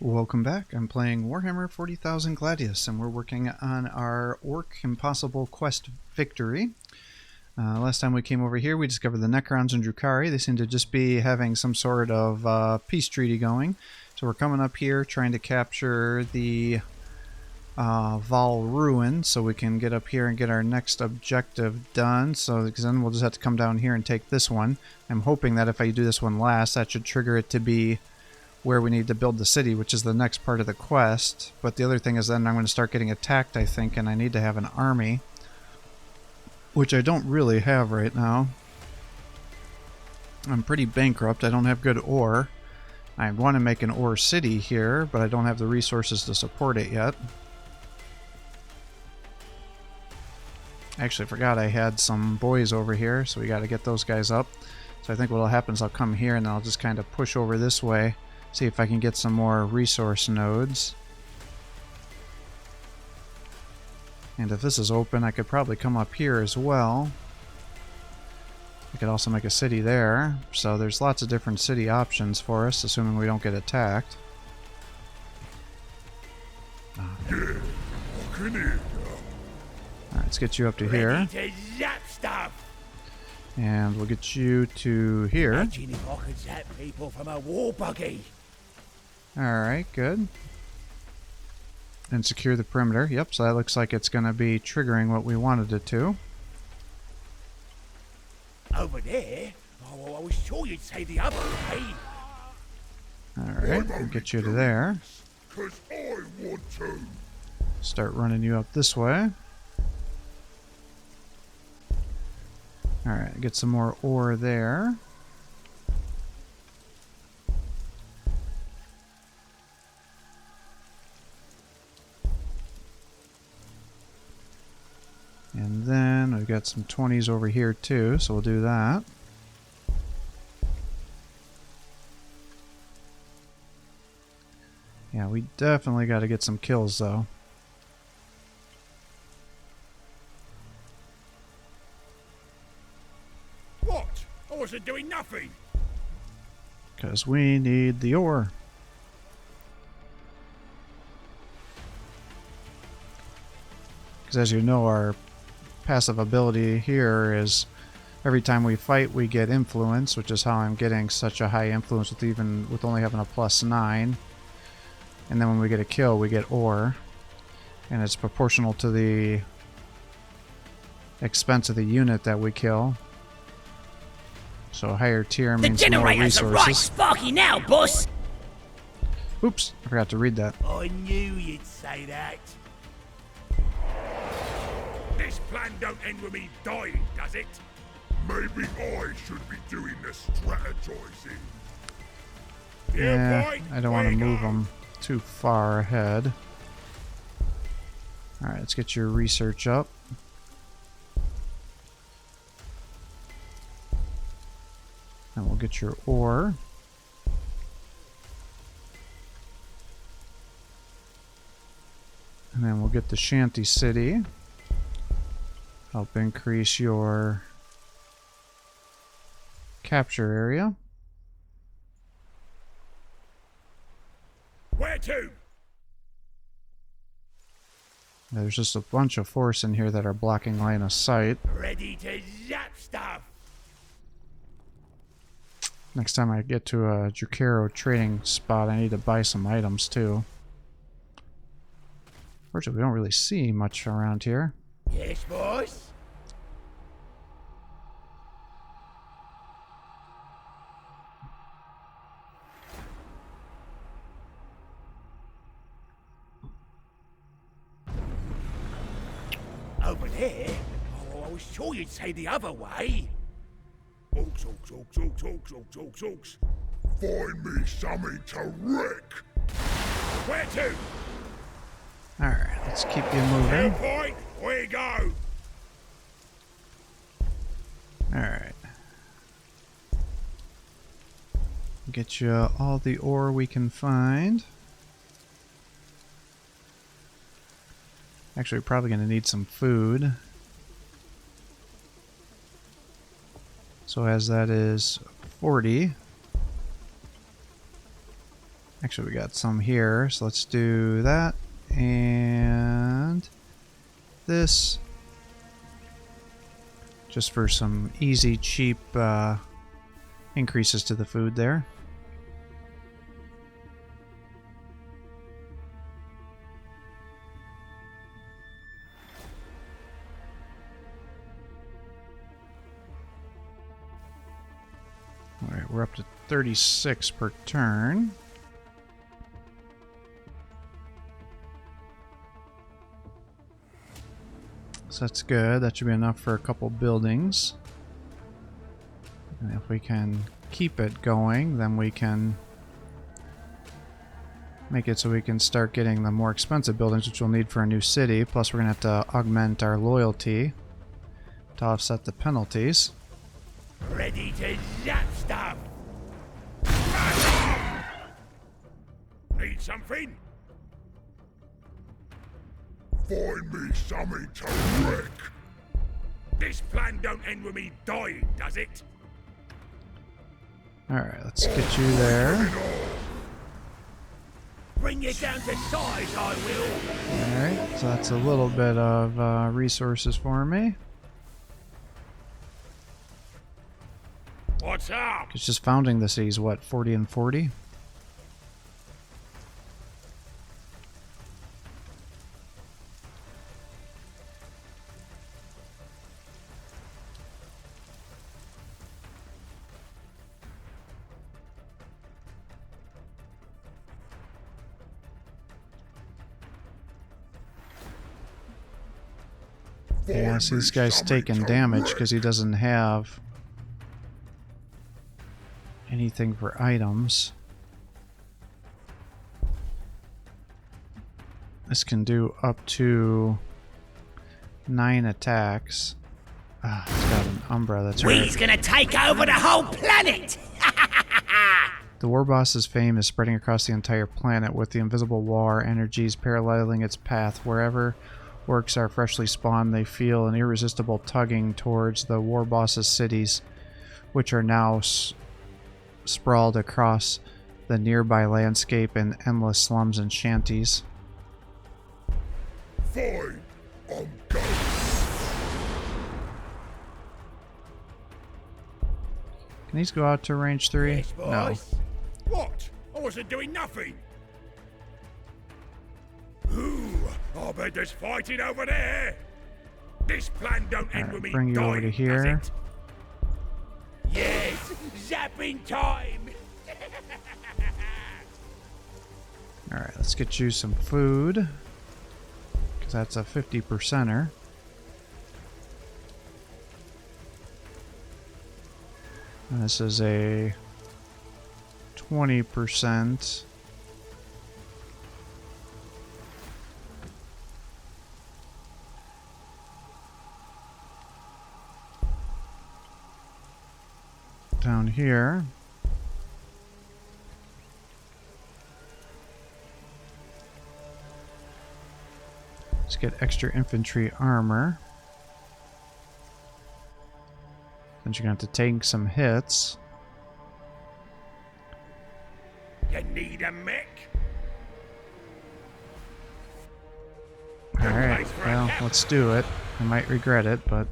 Welcome back. I'm playing Warhammer 40,000 Gladius, and we're working on our Orc Impossible Quest Victory. Last time we came over here, we discovered the Necrons and Drukhari. They seem to just be having some sort of peace treaty going. So we're coming up here, trying to capture the Val Ruin, so we can get up here and get our next objective done. So, because then we'll just have to come down here and take this one. I'm hoping that if I do this one last, that should trigger it to be where we need to build the city, which is the next part of the quest. But the other thing is then I'm going to start getting attacked, I think, and I need to have an army, which I don't really have right now. I'm pretty bankrupt. I don't have good ore. I want to make an ore city here, but I don't have the resources to support it yet. I actually forgot I had some boys over here, so we got to get those guys up. So I think what'll happen is I'll come here and then I'll just kind of push over this way, see if I can get some more resource nodes. And if this is open, I could probably come up here as well. I could also make a city there. So there's lots of different city options for us, assuming we don't get attacked. Alright, let's get you up to here. And we'll get you to here. Imagine if I could zap people from a war buggy. Alright, good. And secure the perimeter. Yep, so that looks like it's going to be triggering what we wanted it to. Over there? Oh, I was sure you'd say the other way. Alright, we'll get you to there. 'Cause I want to. Start running you up this way. Alright, get some more ore there. And then we've got some 20s over here too, so we'll do that. Yeah, we definitely got to get some kills though. What? I wasn't doing nothing. Because we need the ore. Because as you know, our passive ability here is every time we fight we get influence, which is how I'm getting such a high influence with only having a +9. And then when we get a kill we get ore, and it's proportional to the expense of the unit that we kill. So higher tier means more resources. The generators are right sparky now, boss. Oops, I forgot to read that. I knew you'd say that. This plan don't end with me dying, does it? Maybe I should be doing the strategizing. Yeah, boy, I don't want to way move go. them too far ahead. Alright, let's get your research up. And we'll get your ore. And then we'll get the shanty city. Help increase your capture area. Where to? There's just a bunch of force in here that are blocking line of sight. Ready to zap stuff. Next time I get to a Drukhari trading spot, I need to buy some items too. Fortunately, we don't really see much around here. Yes, boss. Over there? Oh, I was sure you'd say the other way. Orks, orks, orks, orks, orks, orks, orks, orks. Find me something to wreck. Where to? Alright, let's keep you moving. Point, we go. Alright. Get you all the ore we can find. Actually, we're probably going to need some food. So as that is 40, Actually, we got some here, so let's do that. And this. Just for some easy, cheap increases to the food there. Alright, we're up to 36 per turn. So that's good. That should be enough for a couple buildings. And if we can keep it going, then we can make it so we can start getting the more expensive buildings, which we'll need for a new city. Plus, we're going to have to augment our loyalty to offset the penalties. Ready to zap stuff. Need something? Find me something to wreck. This plan don't end with me dying, does it? Alright, let's get you there. Bring you down to size, I will. Alright, so that's a little bit of resources for me. What's up? It's just founding the city's what, 40 and 40? Yeah, see this guy's taking damage because he doesn't have anything for items. This can do up to 9 attacks. Ah, it's got an Umbra, that's right. We's gonna take over the whole planet! The war boss's fame is spreading across the entire planet, with the invisible war energies paralleling its path. Wherever orcs are freshly spawned, they feel an irresistible tugging towards the war boss's cities, which are now sprawled across the nearby landscape in endless slums and shanties. Fine, I'm going. Can these go out to range 3? Yes, No. boss. What? I wasn't doing nothing. Ooh, I bet there's fighting over there. This plan don't end Alright, with me bring you dying, over to does here. it? Yes, zapping time! Alright, let's get you some food, because that's a 50%er. And this is a 20%. Down here. Let's get extra infantry armor. Then you're gonna have to take some hits. You need a mech? Alright, well, let's do it. I might regret it, but...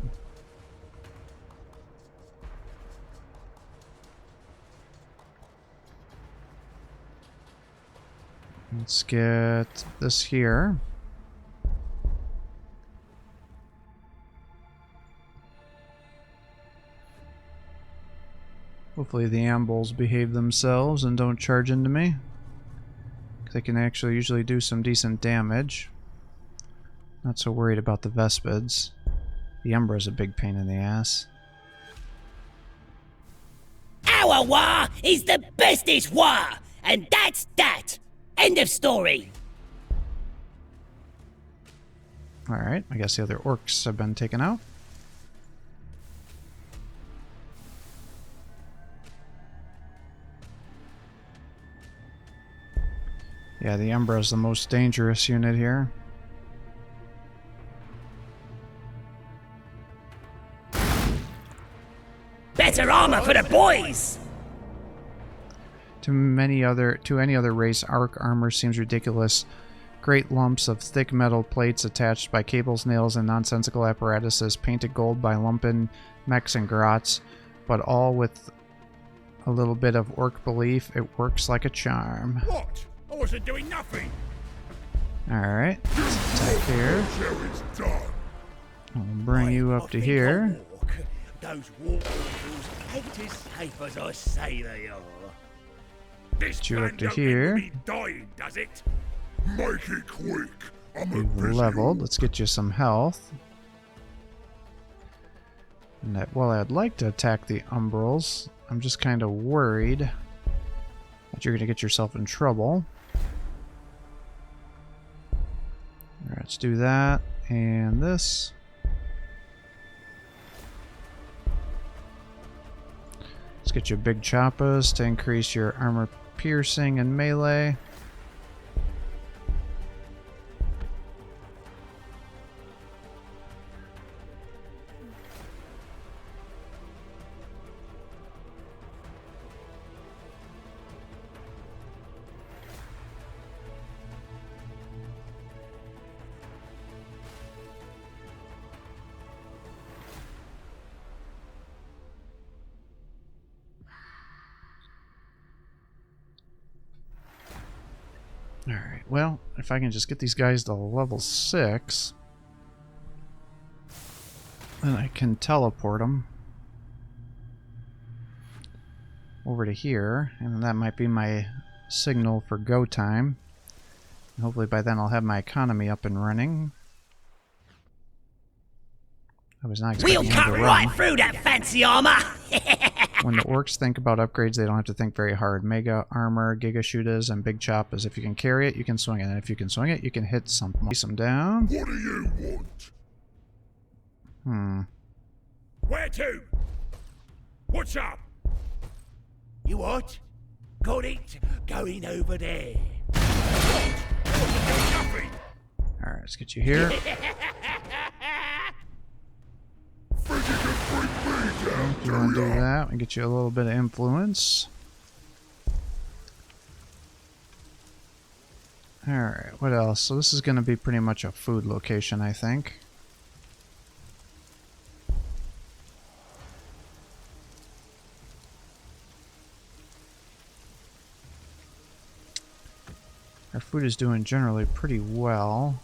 let's get this here. Hopefully the ambuls behave themselves and don't charge into me. They can actually usually do some decent damage. Not so worried about the Vespids. The Umbra's a big pain in the ass. Our war is the bestest war, and that's that. End of story. Alright, I guess the other orcs have been taken out. Yeah, the Umbra's the most dangerous unit here. Better armor for the boys. To any other race, Orc armor seems ridiculous. Great lumps of thick metal plates attached by cables, nails, and nonsensical apparatuses, painted gold by lumpen mechs and grots, but all with a little bit of Orc belief. It works like a charm. What? I wasn't doing nothing. Alright, let's attack here. How it's done. I'll bring you up to here. Those water walls ain't as safe as I say they are. This Get you up plan to don't here. end with me dying, does it? Make it quick. I'm a We've busy leveled. orc. Let's get you some health. And well, I'd like to attack the Umbrals. I'm just kind of worried that you're going to get yourself in trouble. Alright, let's do that. And this. Let's get you big choppas to increase your armor piercing and melee. Alright, well, if I can just get these guys to level 6, then I can teleport them over to here, and that might be my signal for go time. And hopefully by then I'll have my economy up and running. I was not expecting We'll him cut to right run. through that fancy armor. When the orcs think about upgrades, they don't have to think very hard. Mega armor, giga shootas, and big choppas. If you can carry it, you can swing it. And if you can swing it, you can hit some. Piece them down. What do you want? Where to? What's up? You what? Got it. Going over there. What? I wasn't doing nothing. Alright, let's get you here. Think you can bring me down, If you want to do ya? that, and get you a little bit of influence. Alright, what else? So this is going to be pretty much a food location, I think. Our food is doing generally pretty well.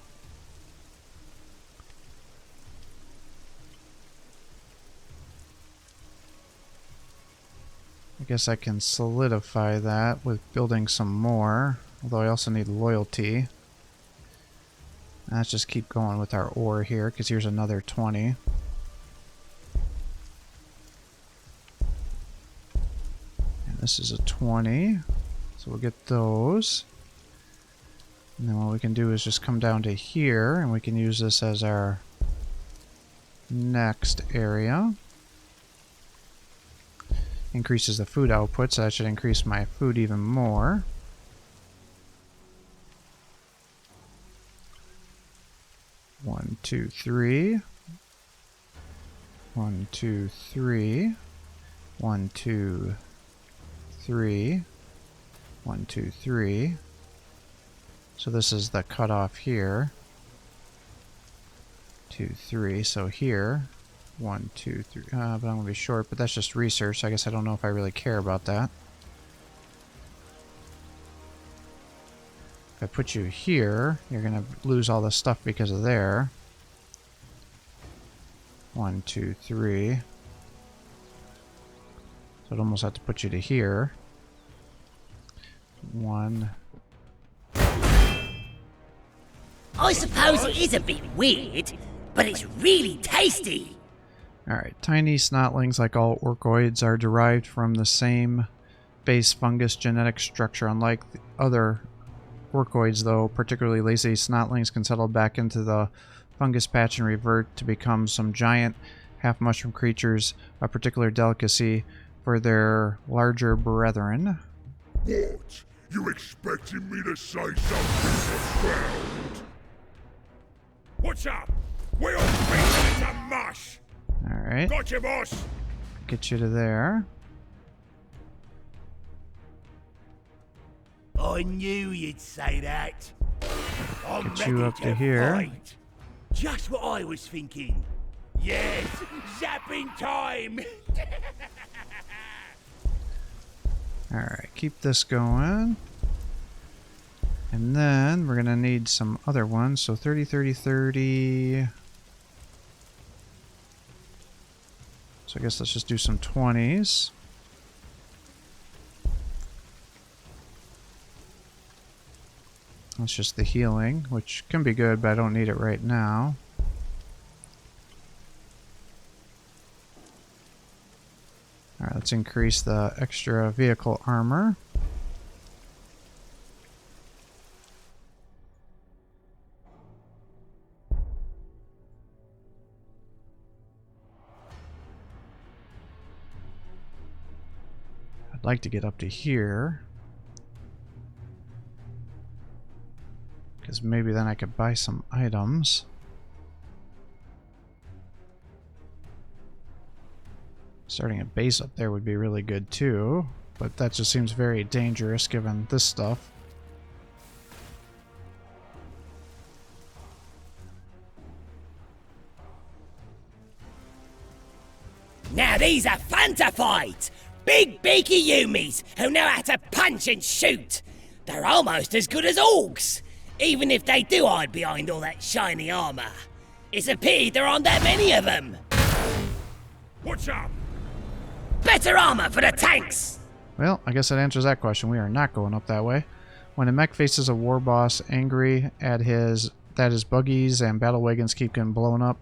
I guess I can solidify that with building some more, although I also need loyalty. Let's just keep going with our ore here, because here's another 20. And this is a 20, so we'll get those. And then what we can do is just come down to here, and we can use this as our next area. Increases the food output, so that should increase my food even more. One, two, three. 1, 2, 3. 1, 2, 3. 1, 2, 3. So this is the cutoff here. 2, 3. So here. 1, 2, 3. But I'm going to be short, but that's just research. I guess I don't know if I really care about that. If I put you here, you're going to lose all this stuff because of there. 1, 2, 3. So I'd almost have to put you to here. 1. I suppose it is a bit weird, but it's really tasty. Alright, tiny snotlings, like all orcoids, are derived from the same base fungus genetic structure. Unlike the other orcoids, though, particularly lacy snotlings can settle back into the fungus patch and revert to become some giant half-mushroom creatures, a particular delicacy for their larger brethren. What? You expecting me to say something profound? What's up? We're all beaten into mush. Alright, Gotcha, boss. get you to there. I knew you'd say that. I'm Get ready you up to to here. fight. Just what I was thinking. Yes, zapping time. Alright, keep this going. And then we're going to need some other ones. So 30, 30, 30. So I guess let's just do some 20s. That's just the healing, which can be good, but I don't need it right now. Alright, let's increase the extra vehicle armor. I'd like to get up to here, because maybe then I could buy some items. Starting a base up there would be really good too, but that just seems very dangerous given this stuff. Now these are fun to fight! Big beaky Yumis who know how to punch and shoot! They're almost as good as Orks, even if they do hide behind all that shiny armor. It's a pity there aren't that many of them. What's up? Better armor for the tanks! Well, I guess that answers that question. We are not going up that way. When a mech faces a war boss angry at that his buggies and battle wagons keep getting blown up,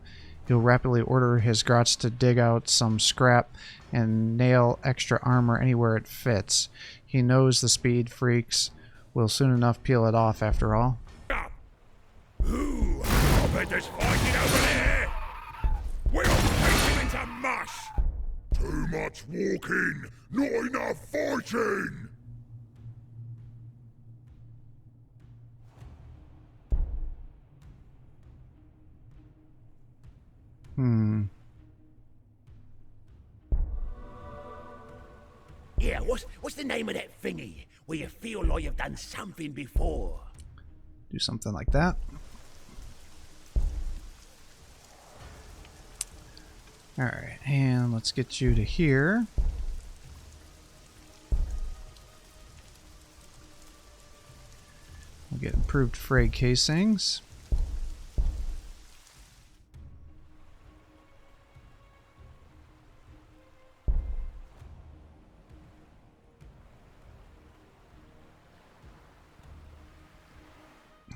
he'll rapidly order his grots to dig out some scrap and nail extra armor anywhere it fits. He knows the speed freaks will soon enough peel it off after all. Up. Ooh, I bet there's fighting over there. We'll face him into mush. Too much walking, not enough fighting! Yeah, what's the name of that thingy where you feel like you've done something before? Do something like that. Alright, and let's get you to here. We'll get improved fray casings.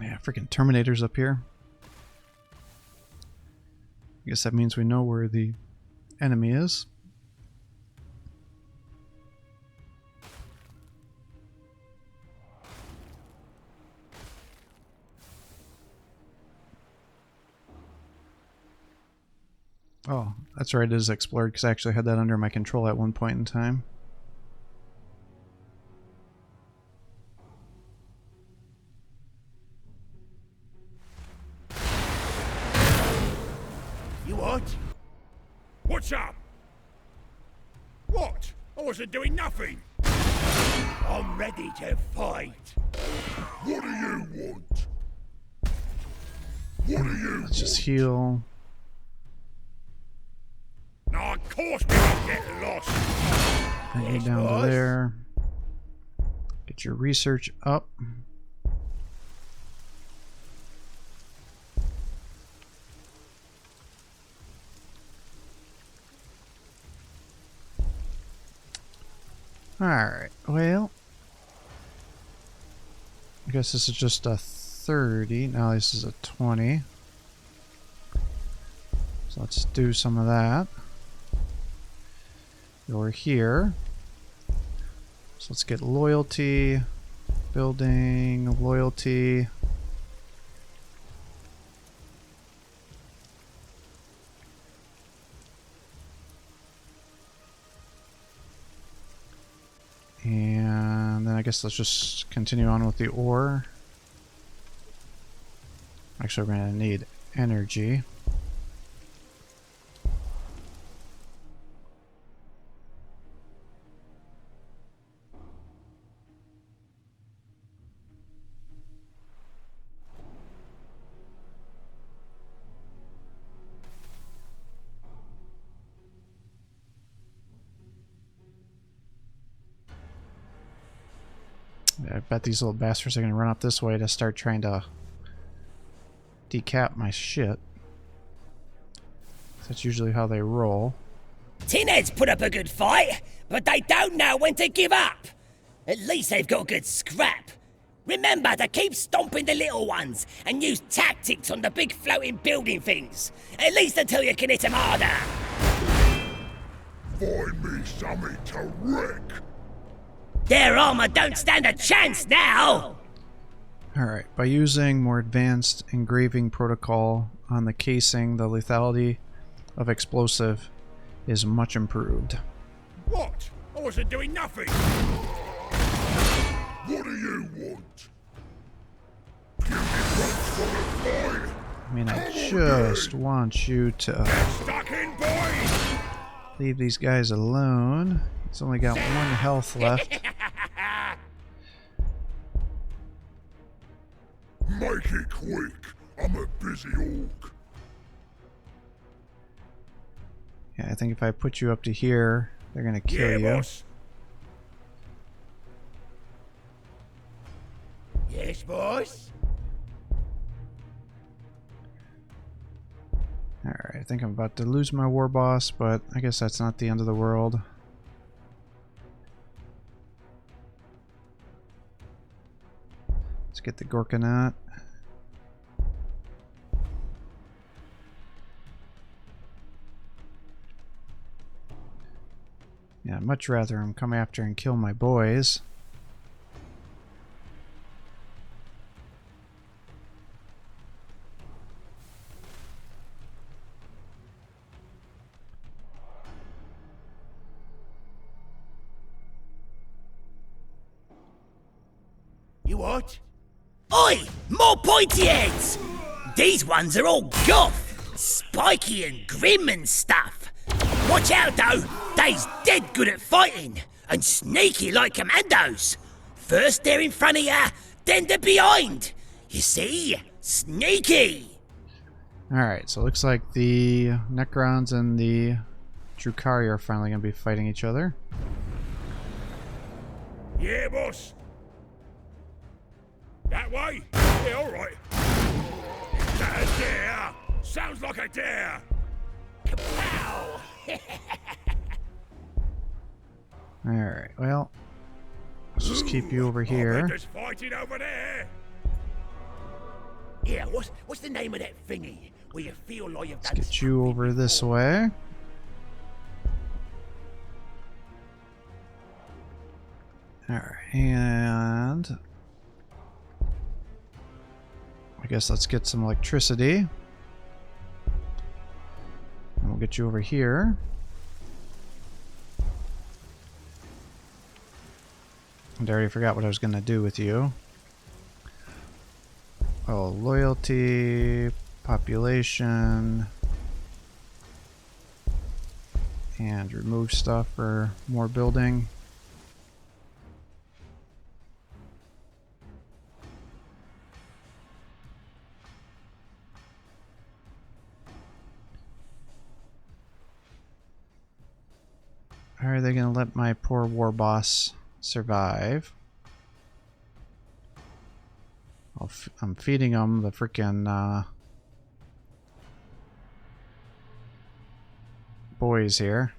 Yeah, freaking Terminators up here. I guess that means we know where the enemy is. Oh, that's right, it is explored because I actually had that under my control at one point in time. You what? What's up? What? I wasn't doing nothing. I'm ready to fight. What do you want? What do you Let's just heal. Now, of course we don't get lost. And you down to there. Get your research up. Alright, well, I guess this is just a 30. Now this is a 20. So let's do some of that. Over here. So let's get loyalty, building, loyalty. And then I guess let's just continue on with the ore. Actually, we're going to need energy. I bet these little bastards are going to run up this way to start trying to decap my shit. That's usually how they roll. Tinheads put up a good fight, but they don't know when to give up. At least they've got good scrap. Remember to keep stomping the little ones and use tactics on the big floating building things. At least until you can hit them harder. Find me something to wreck. Their armor don't stand a chance now. Alright, by using more advanced engraving protocol on the casing, the lethality of explosive is much improved. What? I wasn't doing nothing. What do you want? Give me what's for the fight. I mean, I just want you to Stuck in, boys. leave these guys alone. He's only got 1 health left. Make it quick. I'm a busy orc. Yeah, I think if I put you up to here, they're gonna kill you. Boss. Yes, boss. Alright, I think I'm about to lose my war boss, but I guess that's not the end of the world. Let's get the Gorkanaut. Yeah, I'd much rather him come after and kill my boys. You what? Oi! More pointy heads! These ones are all goth, spiky and grim and stuff. Watch out though, they's dead good at fighting, and sneaky like commandos. First they're in front of you, then they're behind. You see? Sneaky! Alright, so it looks like the Necrons and the Drukhari are finally going to be fighting each other. Yeah, boss. That way? Yeah, all right. Is that a dare? Sounds like a dare. Kapow! Alright, well, let's just keep you over I bet here. there's fighting over there. Yeah, what's the name of that thingy where you feel like you've done Get you over this way. Alright, and I guess let's get some electricity. And we'll get you over here. And I already forgot what I was going to do with you. Oh, loyalty, population, and remove stuff for more building. How are they going to let my poor war boss survive? I'm feeding them the frickin' boys here.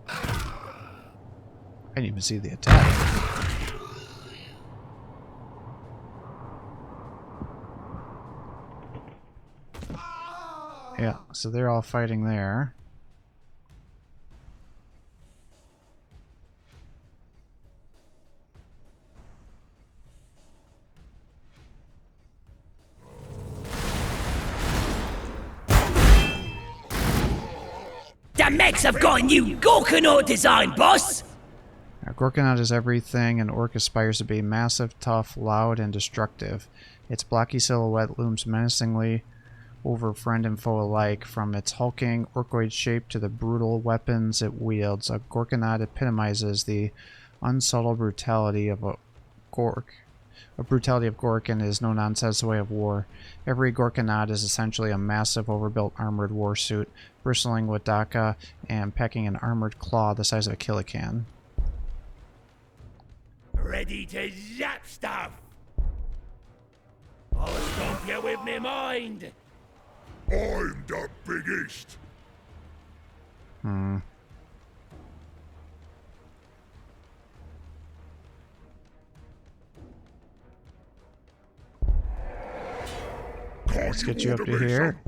I didn't even see the attack. Yeah, so they're all fighting there. The mechs have got a new Gorkanaut design, boss! Now, Gorkanaut is everything an orc aspires to be: massive, tough, loud, and destructive. Its blocky silhouette looms menacingly over friend and foe alike, from its hulking orcoid shape to the brutal weapons it wields. A Gorkanaut epitomizes the unsubtle brutality of a Gork. A brutality of Gork and his no-nonsense way of war. Every Gorkanaut is essentially a massive, overbuilt armored warsuit, bristling with daka and packing an armored claw the size of a kilocan. Ready to zap stuff. I'll stomp you with me mind. I'm the biggest. Let's get you up to here.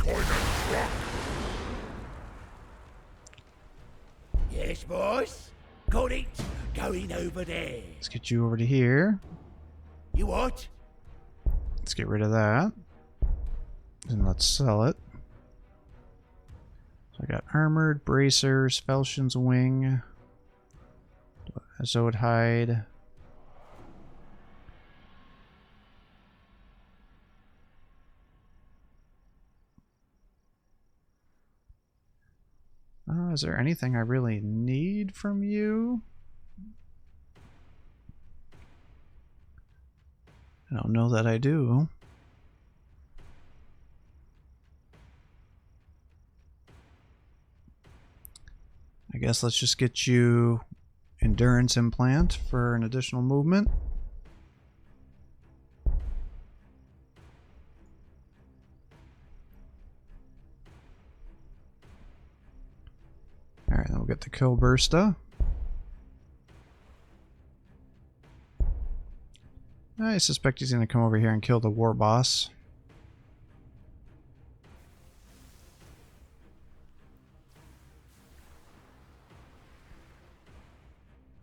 Yes, boss. Got it. Going over there. Let's get you over to here. You what? Let's get rid of that. And let's sell it. So I got armored, bracers, falchion's wing, azode hide. Is there anything I really need from you? I don't know that I do. I guess let's just get you endurance implant for an additional movement. Alright, then we'll get the kill bursta. I suspect he's going to come over here and kill the war boss.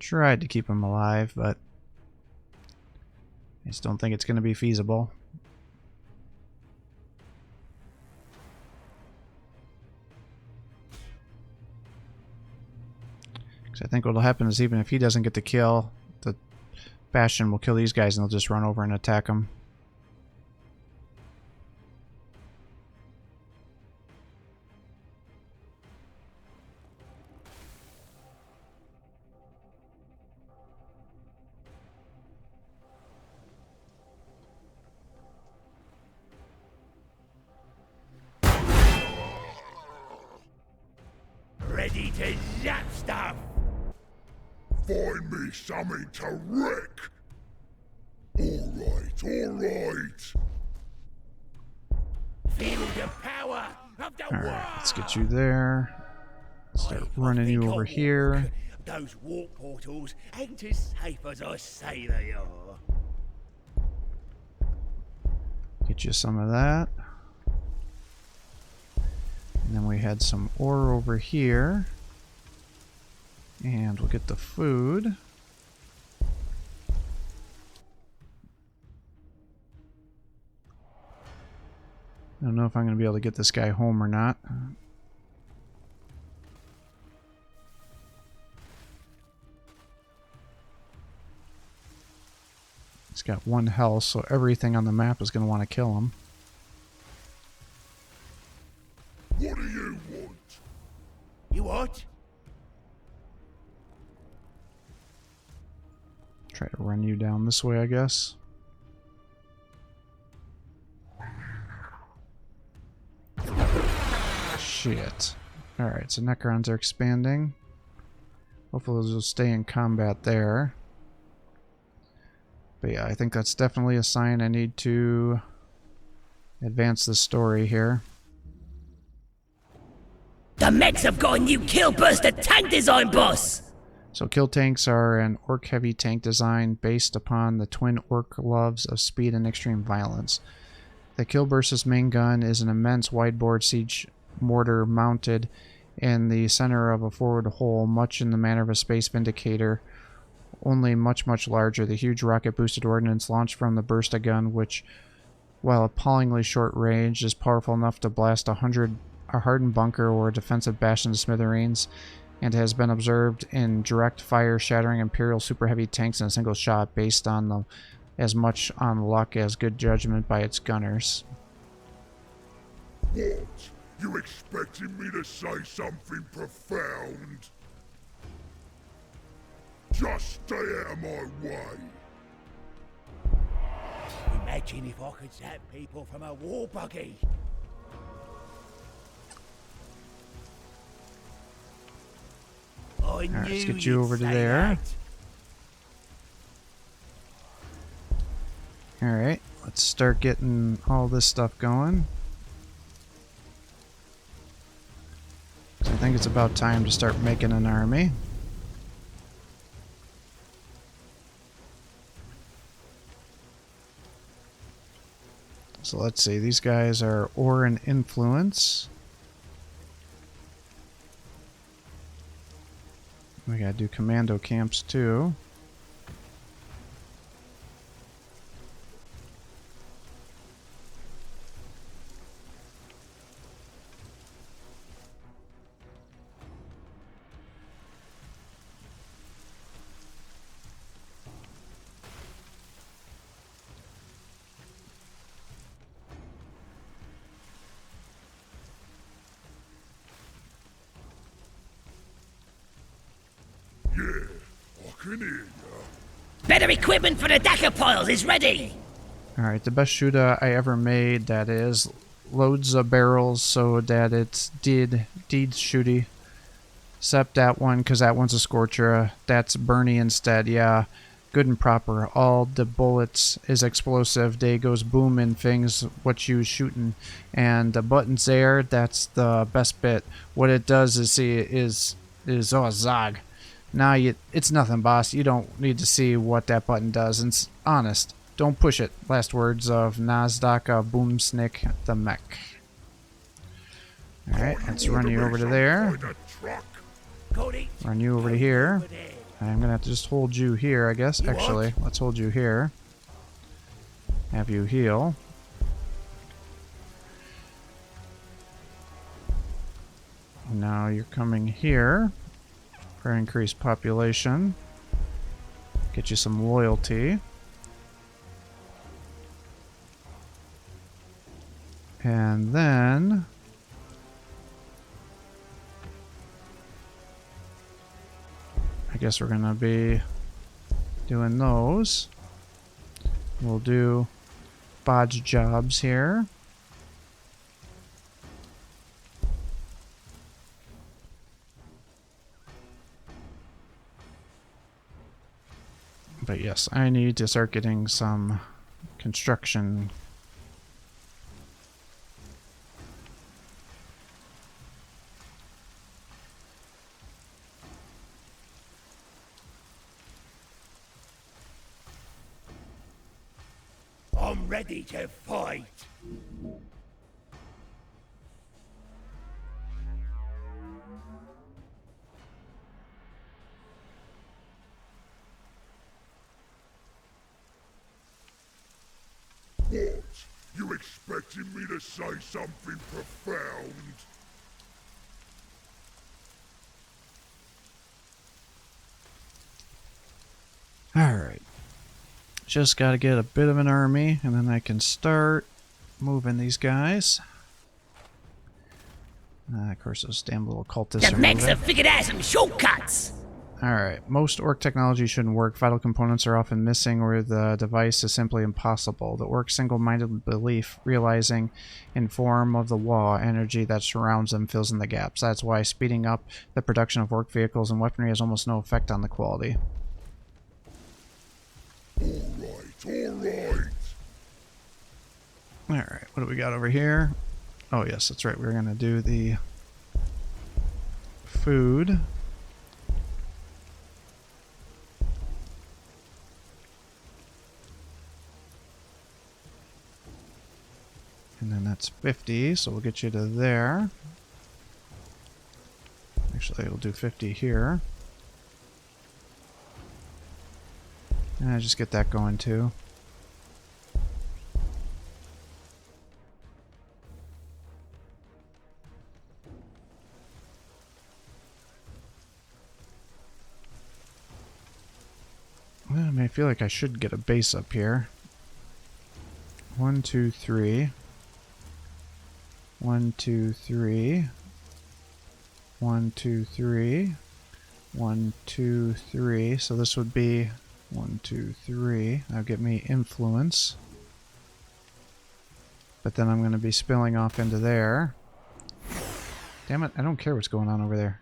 Tried to keep him alive, but I just don't think it's going to be feasible. Because I think what'll happen is even if he doesn't get the kill, the Bastion will kill these guys and they'll just run over and attack him. Ready to zap stuff. Find me something to wreck. Alright, alright. Feel the power of the Alright, let's get you there. Start running you over here. Those warp portals ain't as safe as I say they are. Get you some of that. And then we had some ore over here. And we'll get the food. I don't know if I'm going to be able to get this guy home or not. He's got 1 health, so everything on the map is going to want to kill him. What do you want? You what? Try to run you down this way, I guess. Shit. Alright, so Necrons are expanding. Hopefully they'll stay in combat there. But yeah, I think that's definitely a sign I need to advance the story here. The mechs have got a new kill burster tank design, boss! So kill tanks are an orc heavy tank design based upon the twin orc loves of speed and extreme violence. The kill burster's main gun is an immense widebore siege mortar mounted in the center of a forward hole, much in the manner of a space vindicator, only much larger. The huge rocket boosted ordnance launched from the bursta gun, which, while appallingly short range, is powerful enough to blast a hardened bunker or a defensive bastion to smithereens, and has been observed in direct fire shattering Imperial super heavy tanks in a single shot, based on as much on luck as good judgment by its gunners. What? You expecting me to say something profound? Just stay out of my way. Imagine if I could zap people from a war buggy. Alright, let's get you over to there. Alright, let's start getting all this stuff going. So I think it's about time to start making an army. So let's see, these guys are Ore and Influence. We gotta do commando camps too. I can hear ya. Better equipment for the Dakar piles is ready! Alright, the best shooter I ever made, that is loads of barrels so that it's deed shooty. Except that one, because that one's a Scorcher. That's Bernie instead, yeah. Good and proper. All the bullets is explosive. They goes boom and things what you shooting. And the buttons there, that's the best bit. What it does is oh zog. Now it's nothing, boss. You don't need to see what that button does. And it's honest. Don't push it. Last words of Nazdaka Boomsnick the Mech. Alright, let's run you over to there. Run you over to here. I'm gonna have to just hold you here, I guess. Actually, let's hold you here. Have you heal. Now you're coming here for increased population. Get you some loyalty. And then I guess we're gonna be doing those. We'll do bodge jobs here. But yes, I need to start getting some construction. I'm ready to fight. What? You expecting me to say something profound? Alright. Just gotta get a bit of an army, and then I can start moving these guys. Of course, those damn little cultists The are mechs moving. have figured out some shortcuts! Alright, most Ork technology shouldn't work. Vital components are often missing, or the device is simply impossible. The Ork single-minded belief, realizing in form of the Wa energy that surrounds them, fills in the gaps. That's why speeding up the production of Ork vehicles and weaponry has almost no effect on the quality. Alright. Alright, what do we got over here? Oh yes, that's right, we're gonna do the food. And then that's 50, so we'll get you to there. Actually, we'll do 50 here. And I just get that going too. Well, I mean, I feel like I should get a base up here. 1, 2, 3. 1, 2, 3. 1, 2, 3. 1, 2, 3. So this would be 1, 2, 3. That'll get me influence. But then I'm going to be spilling off into there. Damn it, I don't care what's going on over there.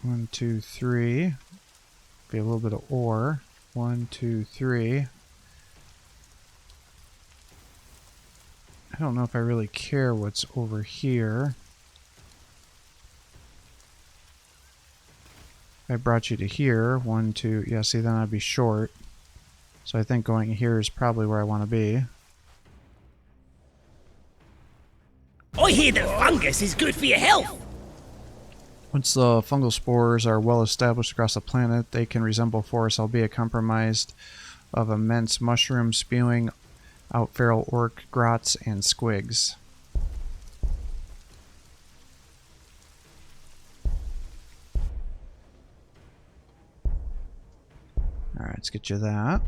1, 2, 3. Be a little bit of ore. 1, 2, 3. I don't know if I really care what's over here. If I brought you to here, 1, 2, yeah, see, then I'd be short. So I think going here is probably where I want to be. I hear that fungus is good for your health. Once the fungal spores are well established across the planet, they can resemble forests, albeit compromised of immense mushrooms spewing out feral orc grots and squigs. Alright, let's get you that.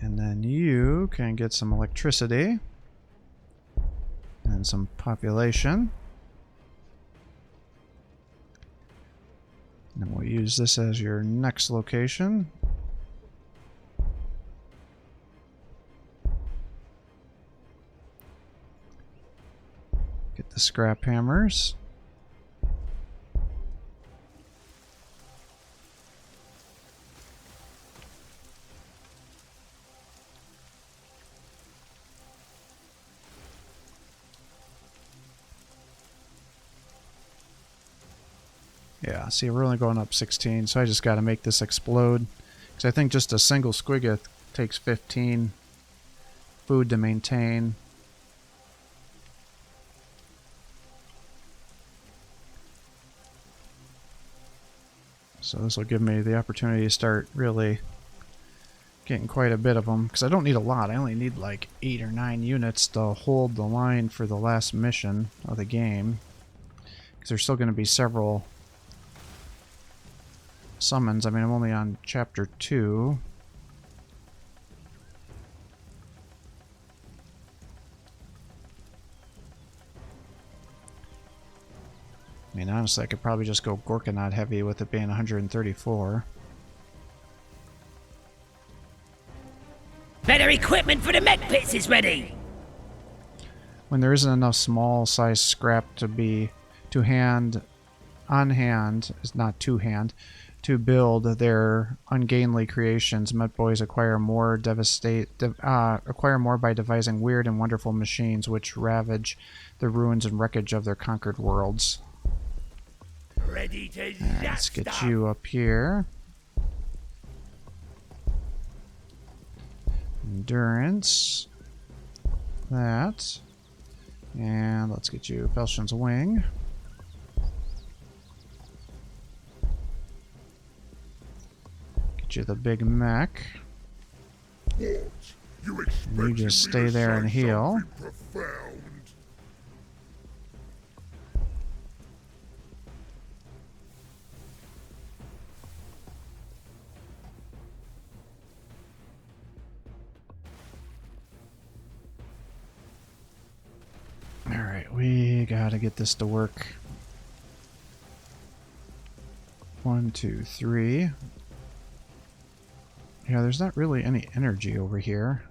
And then you can get some electricity and some population. And we'll use this as your next location. Get the scrap hammers. Yeah, see, we're only going up 16, so I just got to make this explode. Because I think just a single squiggoth takes 15 food to maintain. So this will give me the opportunity to start really getting quite a bit of them. Because I don't need a lot. I only need like 8 or 9 units to hold the line for the last mission of the game. Because there's still going to be several summons. I mean, I'm only on chapter 2. I mean, honestly, I could probably just go Gorkanaut heavy with it being 134. Better equipment for the mech pits is ready. When there isn't enough small size scrap to be on hand, is not to hand, to build their ungainly creations, Met Boys acquire more by devising weird and wonderful machines which ravage the ruins and wreckage of their conquered worlds. Ready to Alright, let's get you up here. Endurance. That. And let's get you Felshen's Wing. Get you the big mech. What? You expected You just me stay to there say and heal. something profound? Alright, we gotta get this to work. 1, 2, 3. Yeah, there's not really any energy over here.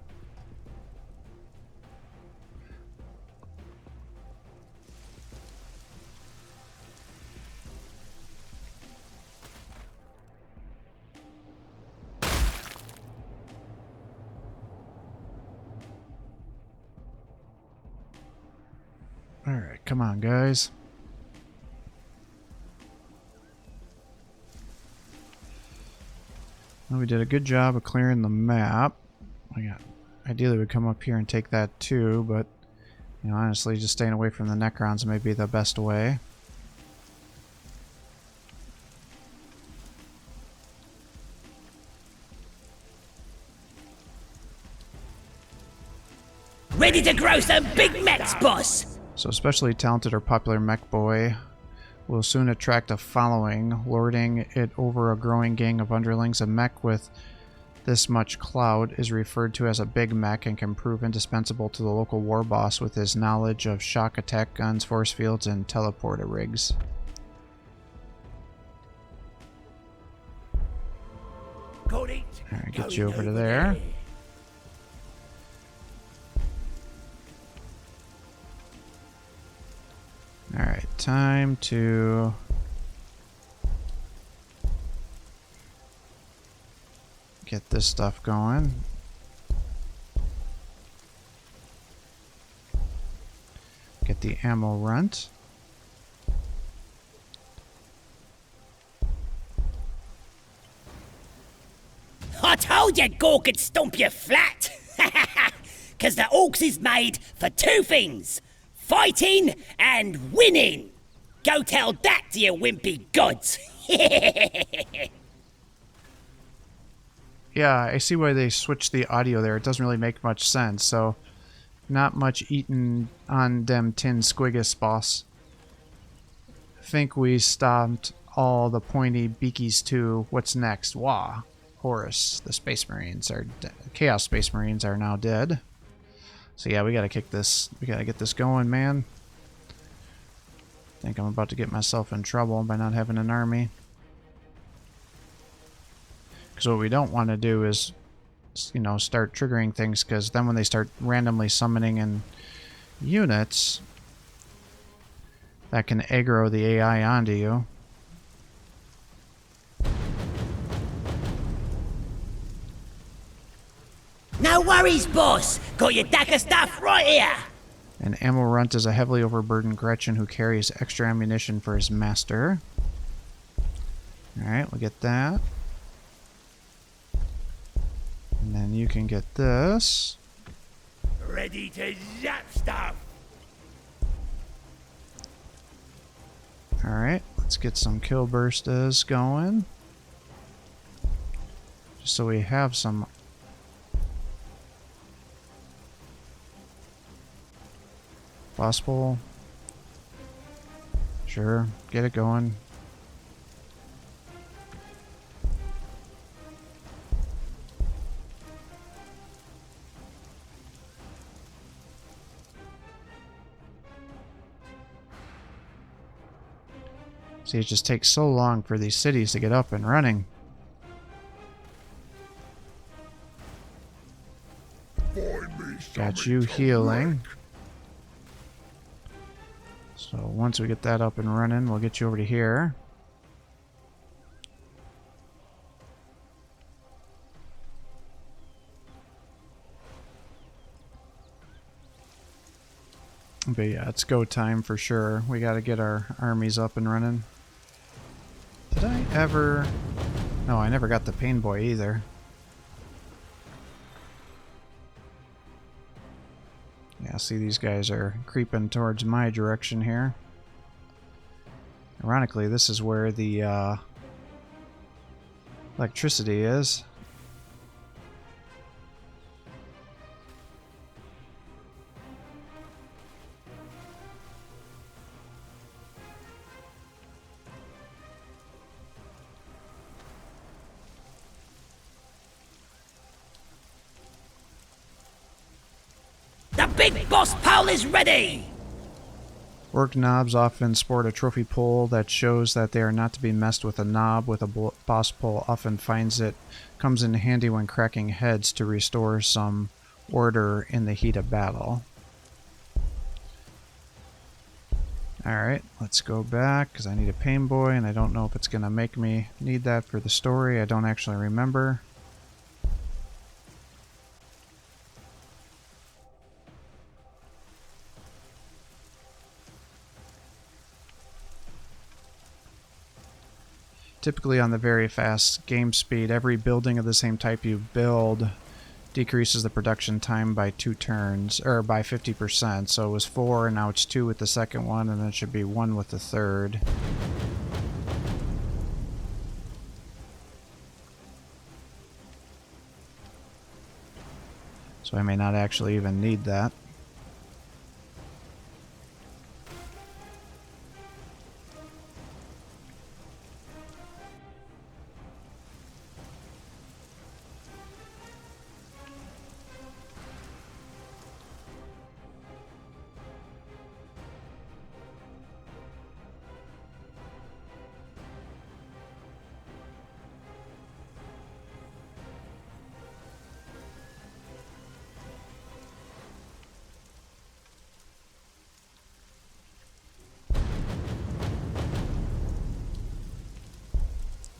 Alright, come on, guys. Well, we did a good job of clearing the map. Ideally, we'd come up here and take that too, but you know, honestly, just staying away from the Necrons may be the best way. Ready to grow some big mechs, boss. So especially talented or popular mech boy will soon attract a following, lording it over a growing gang of underlings. A mech with this much clout is referred to as a big mech and can prove indispensable to the local war boss with his knowledge of shock attack guns, force fields, and teleporter rigs. Got it. Alright, get you over to there. Alright, time to get this stuff going. Get the ammo runt. I told you Gore could stomp you flat! Cause the Orks is made for two things. Fighting and winning! Go tell that to your wimpy gods! Yeah, I see why they switched the audio there. It doesn't really make much sense, so not much eating on them tin squiggus, boss. I think we stopped all the pointy beakies too. What's next? Wah. Horus. The Space Marines are Chaos Space Marines are now dead. So yeah, we gotta kick this. We gotta get this going, man. I think I'm about to get myself in trouble by not having an army. Because what we don't want to do is, you know, start triggering things, because then when they start randomly summoning in units, that can aggro the AI onto you. No worries, boss! Got your Dagger stuff right here! And Ammo Runt is a heavily overburdened Gretchen who carries extra ammunition for his master. Alright, we'll get that. And then you can get this. Ready to zap stuff. Alright, let's get some kill burstas going. Just so we have some. Boss pull. Sure, get it going. See, it just takes so long for these cities to get up and running. Got you healing. So once we get that up and running, we'll get you over to here. But yeah, it's go time for sure. We gotta get our armies up and running. Did I ever... No, I never got the Pain Boy either. Yeah, see, these guys are creeping towards my direction here. Ironically, this is where the electricity is. The big boss pole is ready! Orc knobs often sport a trophy pole that shows that they are not to be messed with. A knob with a boss pole often comes in handy when cracking heads to restore some order in the heat of battle. Alright, let's go back, because I need a Pain Boy, and I don't know if it's going to make me need that for the story. I don't actually remember. Typically on the very fast game speed, every building of the same type you build decreases the production time by 2 turns, or by 50%. So it was 4, and now it's 2 with the second one, and then it should be 1 with the third. So I may not actually even need that.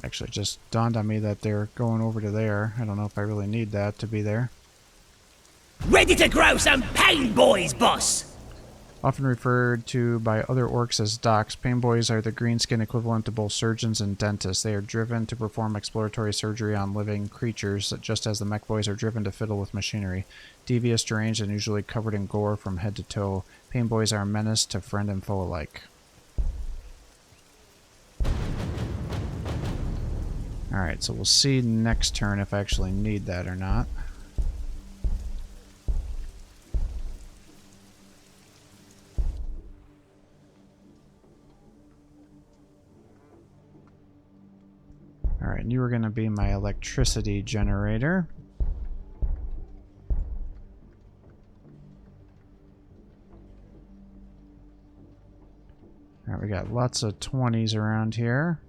Actually, it just dawned on me that they're going over to there. I don't know if I really need that to be there. Ready to grow some pain boys, boss! Often referred to by other orcs as docs, pain boys are the greenskin equivalent to both surgeons and dentists. They are driven to perform exploratory surgery on living creatures, just as the mech boys are driven to fiddle with machinery. Devious, deranged, and usually covered in gore from head to toe, pain boys are a menace to friend and foe alike. Alright, so we'll see next turn if I actually need that or not. Alright, and you were going to be my electricity generator. Alright, we got lots of 20s around here.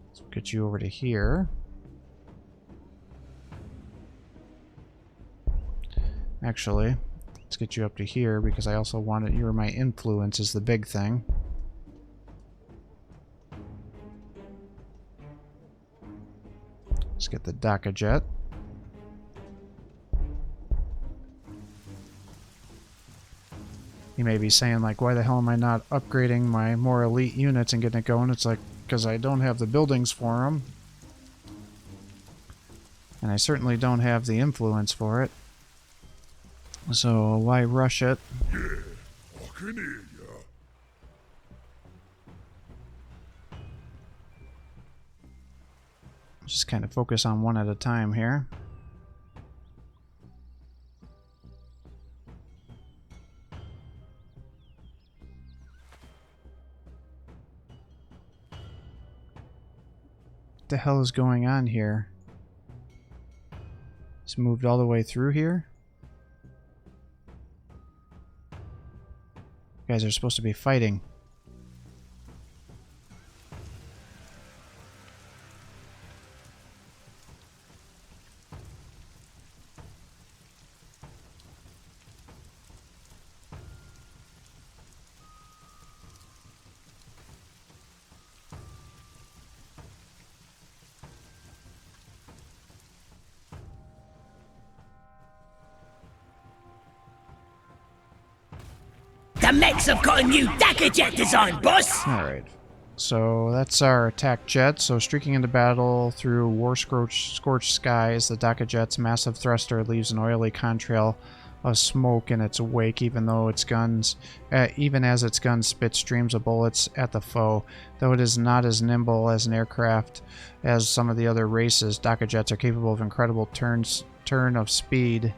Let's get you over to here. Actually, let's get you up to here because I also wanted you were my influence is the big thing. Let's get the Daka Jet. You may be saying, like, why the hell am I not upgrading my more elite units and getting it going? It's like, because I don't have the buildings for them. And I certainly don't have the influence for it. So why rush it? Yeah, I can hear ya. Just kind of focus on one at a time here. What the hell is going on here? It's moved all the way through here. You guys are supposed to be fighting. The mechs have got a new Daka Jet design, boss! Alright. So that's our attack jet. So streaking into battle through war-scorched skies, the Daka Jet's massive thruster leaves an oily contrail of smoke in its wake, even as its guns spit streams of bullets at the foe. Though it is not as nimble as an aircraft as some of the other races, Daka Jets are capable of incredible turn of speed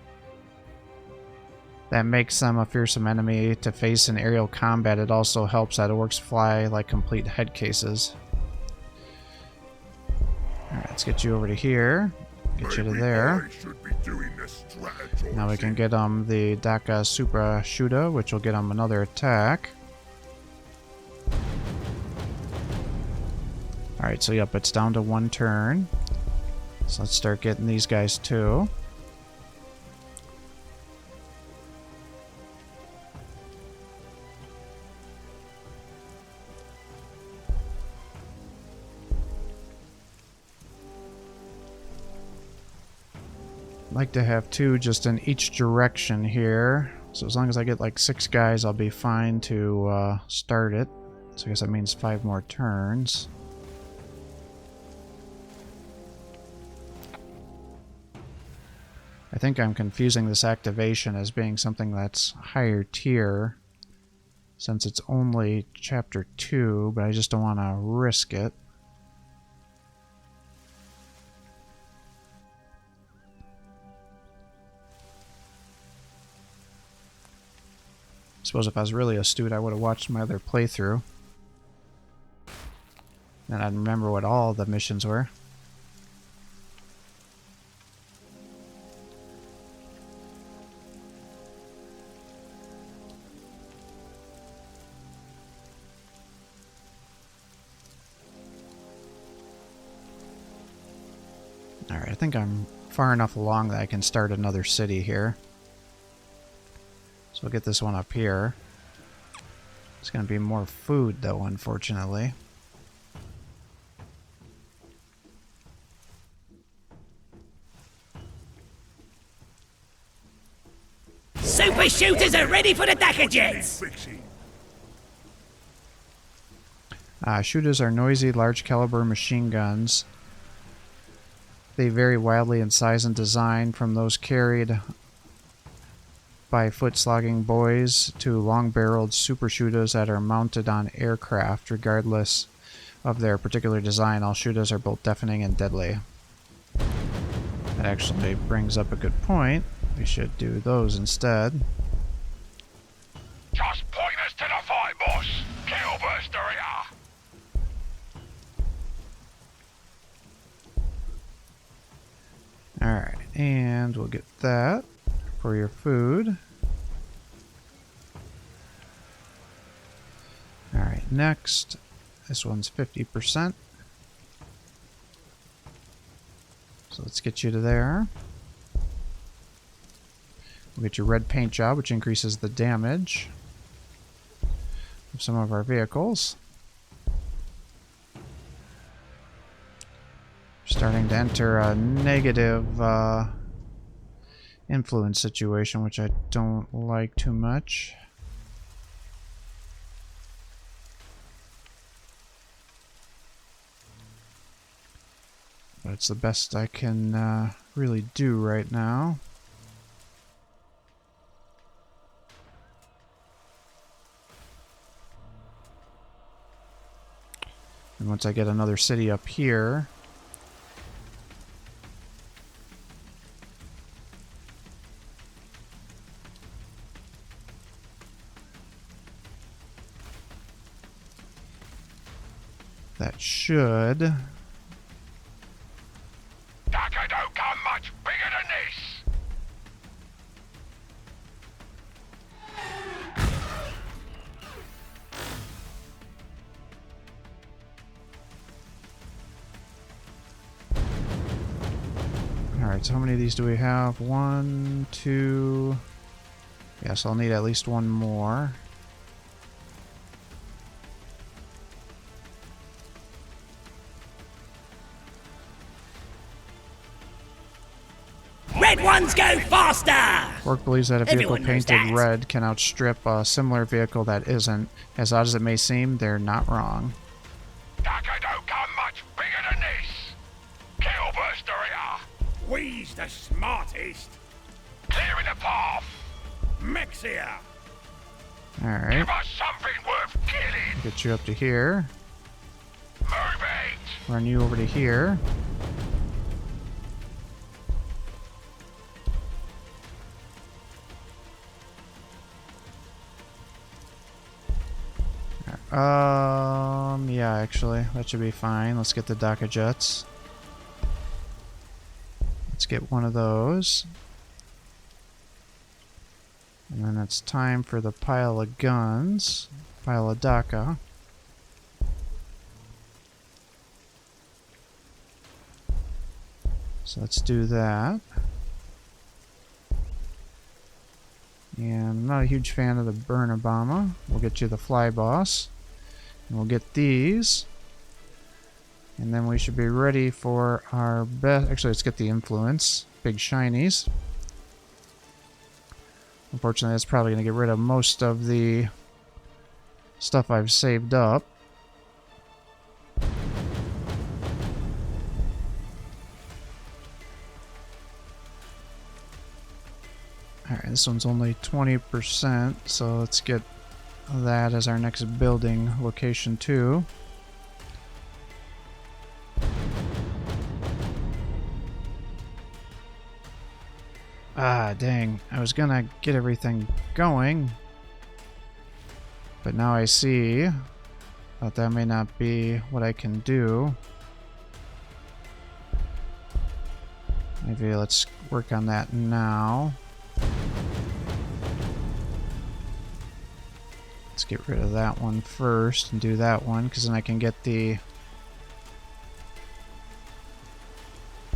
that makes them a fearsome enemy to face in aerial combat. It also helps that orcs fly like complete head cases. Alright, let's get you over to here. Get you to there. Now we can get the Daka Supra Shuda, which will get him another attack. Alright, so yep, it's down to one turn. So let's start getting these guys too. Like to have two just in each direction here, so as long as I get like 6 guys I'll be fine to start it. So I guess that means 5 more turns. I think I'm confusing this activation as being something that's higher tier since it's only chapter 2, but I just don't want to risk it. I suppose if I was really astute, I would have watched my other playthrough. Then I'd remember what all the missions were. Alright, I think I'm far enough along that I can start another city here. So we'll get this one up here. It's going to be more food, though, unfortunately. Super shooters are ready for the Dakka jets! Fixing. Shooters are noisy, large-caliber machine guns. They vary wildly in size and design, from those carried by foot-slogging boys to long-barreled super shooters that are mounted on aircraft. Regardless of their particular design, all shooters are both deafening and deadly. That actually brings up a good point. We should do those instead. Just point us to the fight, boss. Killburster here. Alright, and we'll get that for your food. Alright, next. This one's 50%. So let's get you to there. We'll get your red paint job, which increases the damage of some of our vehicles. Starting to enter a negative influence situation, which I don't like too much. But it's the best I can really do right now. And once I get another city up here, that should... Dakka don't come much bigger than this. Alright, so how many of these do we have? 1, 2... Yes, I'll need at least one more. Red ones go faster! Ork believes that a vehicle Everyone knows painted that. red can outstrip a similar vehicle that isn't. As odd as it may seem, they're not wrong. Dakka don't come much bigger than this. Killburster here. We's the smartest. Clearing the path. Mech's here. Alright, Give us something worth killing. get you up to here. Move it. Run you over to here. Yeah, actually, that should be fine. Let's get the Dakka jets. Let's get one of those. And then it's time for the pile of guns. Pile of Dakka. So let's do that. And I'm not a huge fan of the burn Obama. We'll get you the fly boss. And we'll get these. And then we should be ready for our best. Actually, let's get the influence. Big shinies. Unfortunately, that's probably going to get rid of most of the stuff I've saved up. Alright, this one's only 20%, so let's get that as our next building location too. Ah, dang. I was gonna get everything going, but now I see that that may not be what I can do. Maybe let's work on that now. Let's get rid of that one first and do that one, because then I can get the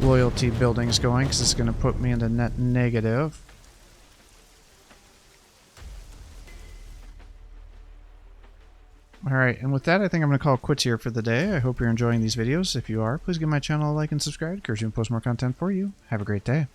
loyalty buildings going, because it's going to put me into net negative. Alright, and with that, I think I'm going to call it quits here for the day. I hope you're enjoying these videos. If you are, please give my channel a like and subscribe. It encourages me to post more content for you. Have a great day.